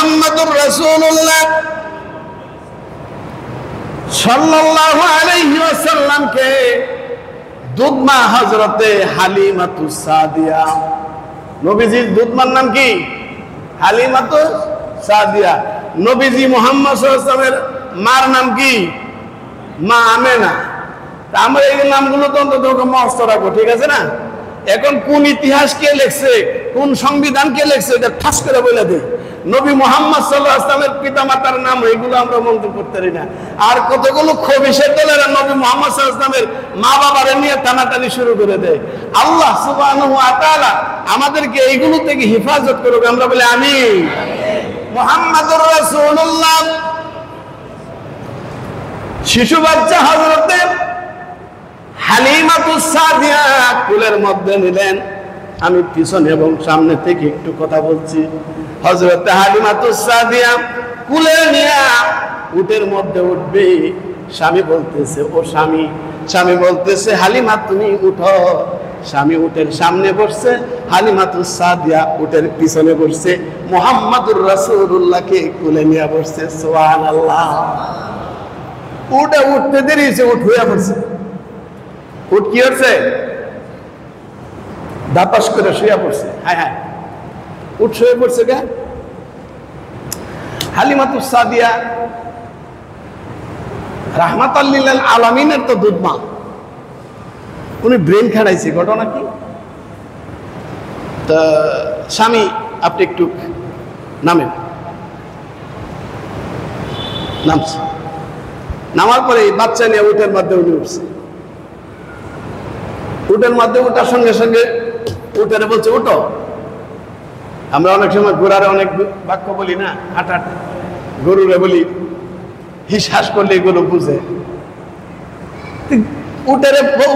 মুহাম্মাদুর রাসূলুল্লাহ সাল্লাল্লাহু আলাইহি ওয়াসাল্লামকে দুধমা হযরতে হালিমাতুস সাদিয়া, নবীজির দুধমার নাম কি? হালিমাতুস সাদিয়া। নবীজি মুহাম্মদ সাল্লাল্লাহু আলাইহি ওয়াসাল্লামের মার নাম কি? মা আমেনা। তা আমরা এই নামগুলো তো অন্তত মস্ত রাখবো, ঠিক আছে না? এখন কোন ইতিহাস কে লিখছে, কোন সংবিধান কে লিখছে, এটা ঠাস করে বলে দেয়। নবী মুহাম্মদ সাল্লাল্লাহু আলাইহি ওয়াসাল্লামের পিতামাতার নাম এগুলো আমরা মন্তব্য করতে পারি না। আর কতগুলো খবিশের দলেরা নবী মুহাম্মদ সাল্লাল্লাহু আলাইহি ওয়াসাল্লামের মা বাবারে নিয়ে টানাটানি শুরু করে দেয়। আল্লাহ সুবহানাহু ওয়া তাআলা আমাদেরকে এইগুলো থেকে হেফাজত করুক, আমরা বলি আমিন। মুহাম্মাদুর রাসূলুল্লাহ শিশু বাচ্চা হযরতে হালিমাতুস সাদিয়া কুলের মধ্যে নিলেন। আমি পিছনে এবং সামনে থেকে একটু কথা বলছি। হযরতে হালিমাতুস সাদিয়া কুলে নিয়ে উটের মধ্যে উঠবে। স্বামী বলতেছে, ও স্বামী। স্বামী বলতেছে, হালিমা তুমি উঠো। স্বামী উটের সামনে বসছে, হালিমাতুস সাদিয়া উটের পিছনে বসছে, মুহাম্মাদুর রাসূলুল্লাহকে কুলে নিয়ে বসছে। সুবহানাল্লাহ। উটে উঠতে দেরি হয়েছে, উঠ হইয়া পড়ছে। উট কি হচ্ছে? দাপাস করে শুয়ে পড়ছে। হ্যাঁ হ্যাঁ, উট শুয়ে পড়ছে কে? হালিমাতুস সাদিয়া রাহমাতাল লিল আলামিনের তো দুধমা, উনি ব্রেন খাড়াইছে। ঘটনা কি? তা স্বামী আপনি একটু নামেন। নামছে। নামার পরে বাচ্চা নিয়ে উটের মধ্যে উনি উঠছে। উটের মধ্যে উঠার সঙ্গে সঙ্গে উটের বলছে, উঠো। আমরা অনেক সময় ঘোড়ারে অনেক বাক্য বলি না, হাঁটাট গরুরে বলি, হিসাস করলে এগুলো বুঝে।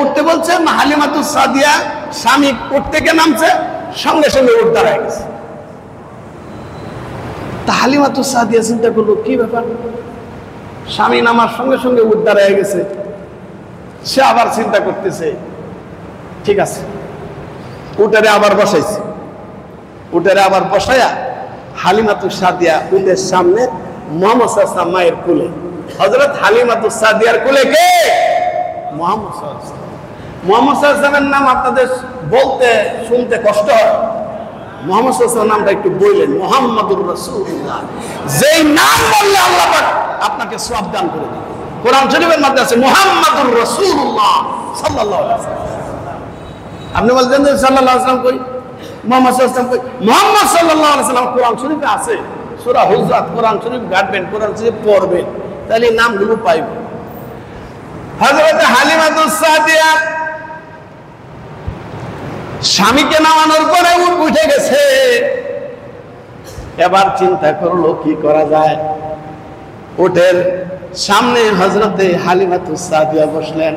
উঠতে বলছে, হালিমাতুস সাদিয়া স্বামী উঠ থেকে নামছে, সঙ্গে সঙ্গে উঠ দাঁড়ায় গেছে। তা হালিমাতুস সাদিয়া চিন্তা করলো, কি ব্যাপার? স্বামী নামার সঙ্গে সঙ্গে উঠ দাঁড়ায় গেছে। সে আবার চিন্তা করতেছে, ঠিক আছে, উটেরে আবার বসাইছে। উটেরে আবার বসায়া হালিমাতুস সাদিয়া উটের সামনে, মুহাম্মদ সাল্লাল্লাহু আলাইহি ওয়াসাল্লাম মায়ের কোলে। হযরত হালিমাতুস সাদিয়ার কোলে কে? মুহাম্মদ সাল্লাল্লাহু আলাইহি ওয়াসাল্লাম। মুহাম্মদ সাল্লাল্লাহু আলাইহি ওয়াসাল্লামের নাম আপনাদের বলতে শুনতে কষ্ট হয়। মুহাম্মদ সাল্লাল্লাহু আলাইহি ওয়াসাল্লাম নামটা একটু বললেন, মুহাম্মাদুর রাসূলুল্লাহ। যেই নাম বললে আল্লাহ পাক আপনাকে সওয়াব দান করে দিবেন। কোরআন শরীফের মধ্যে আছে মুহাম্মাদুর রাসূলুল্লাহ সাল্লাল্লাহু আলাইহি ওয়াসাল্লাম। আপনি বলছেন যে সাল্লাল্লাহু আলাইহি ওয়াসাল্লাম কই? মুহাম্মদ সাল্লাল্লাহু আলাইহি ওয়াসাল্লাম কই? মুহাম্মদ সাল্লাল্লাহু আলাইহি ওয়াসাল্লাম কোরআন শরীফে আছে। সূরা হুজরাত কোরআন শরীফ ঘাটবেন, কোরআন শরীফ পড়বেন, তাহলে নামগুলো পাইবেন। হযরত হালিমাতুস সাদিয়া স্বামীকে নামানোর পরে উঠে গেছে। এবার চিন্তা করলো কি করা যায়। উটের সামনে হযরতে হালিমাতুস সাদিয়া বসলেন,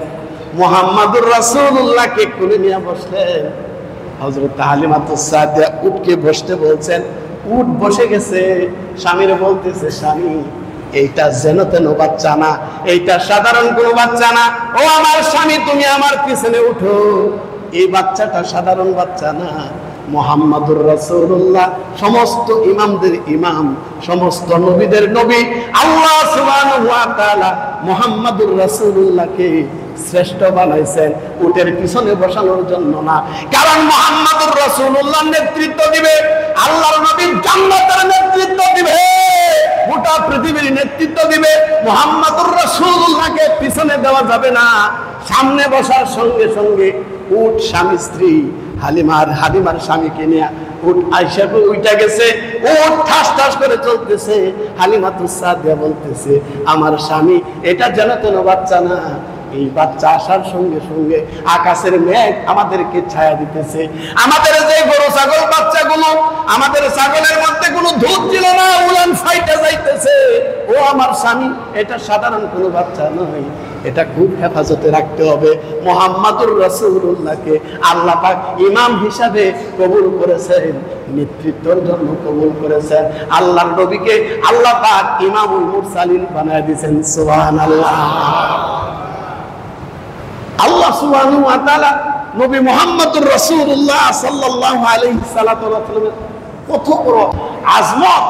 মুহাম্মাদুর রাসূলুল্লাহকে কোলে নিয়ে বসলেন। হযরত হালিমাতুস সাদিয়া উটকে বসতে বলছেন, উট বসে গেছে। স্বামীরে বলতেছে, স্বামী এইটা যেন তেন বাচ্চা না, এইটা সাধারণ কোনো বাচ্চা না। ও আমার স্বামী, তুমি আমার পিছনে উঠো। এই বাচ্চাটা সাধারণ বাচ্চা না, মুহাম্মাদুর রাসূলুল্লাহ, সমস্ত ইমামদের ইমাম, সমস্ত নবীদের নবী। আল্লাহ সুবহানাহু ওয়া তাআলা মুহাম্মাদুর রাসূলুল্লাহকে শ্রেষ্ঠ বানাইছেন উটের পিছনে বসানোর জন্য না, কারণ মুহাম্মাদুর রাসূলুল্লাহ নেতৃত্ব দিবে, আল্লাহর নবী জান্নাতের নেতৃত্ব দিবে, গোটা পৃথিবীর নেতৃত্ব দিবে। মুহাম্মাদুর রাসূলুল্লাহকে পিছনে দেওয়া যাবে না। সামনে বসার সঙ্গে সঙ্গে উট স্বামী স্ত্রী হালিমার স্বামীকে নিয়ে উট আয়েশা উঠে গেছে। উট ঠাস ঠাস করে চলতেছে। হালিমাতুস সাদিয়া বলতেছে, আমার স্বামী এটা যেন তেন বাচ্চা না। এই বাচ্চা আসার সঙ্গে সঙ্গে আকাশের মেঘ আমাদেরকে ছায়া দিতেছে। আমাদের যে গরু ছাগল বাচ্চাগুলো, আমাদের ছাগলের মধ্যে কোনো দুধ ছিল না, উলান ফাইটা যাইতেছে। ও আমার স্বামী, এটা সাধারণ কোনো বাচ্চা নয়, এটা খুব হেফাজতে রাখতে হবে। মুহাম্মাদুর রাসূলুল্লাহকে আল্লাহ পাক ইমাম হিসাবে কবুল করেছেন, নেতৃত্বের জন্য কবুল করেছেন। আল্লাহর নবীকে আল্লাহ পাক ইমামুল মুরসালিন বানায় দিয়েছেন। সুবহানাল্লাহ। আল্লাহ সুবহানাহু ওয়া তাআলা নবী মুহাম্মদুর রাসূলুল্লাহ সাল্লাল্লাহু আলাইহি সাল্লাতু ওয়া সাল্লামের কত বড় আজমত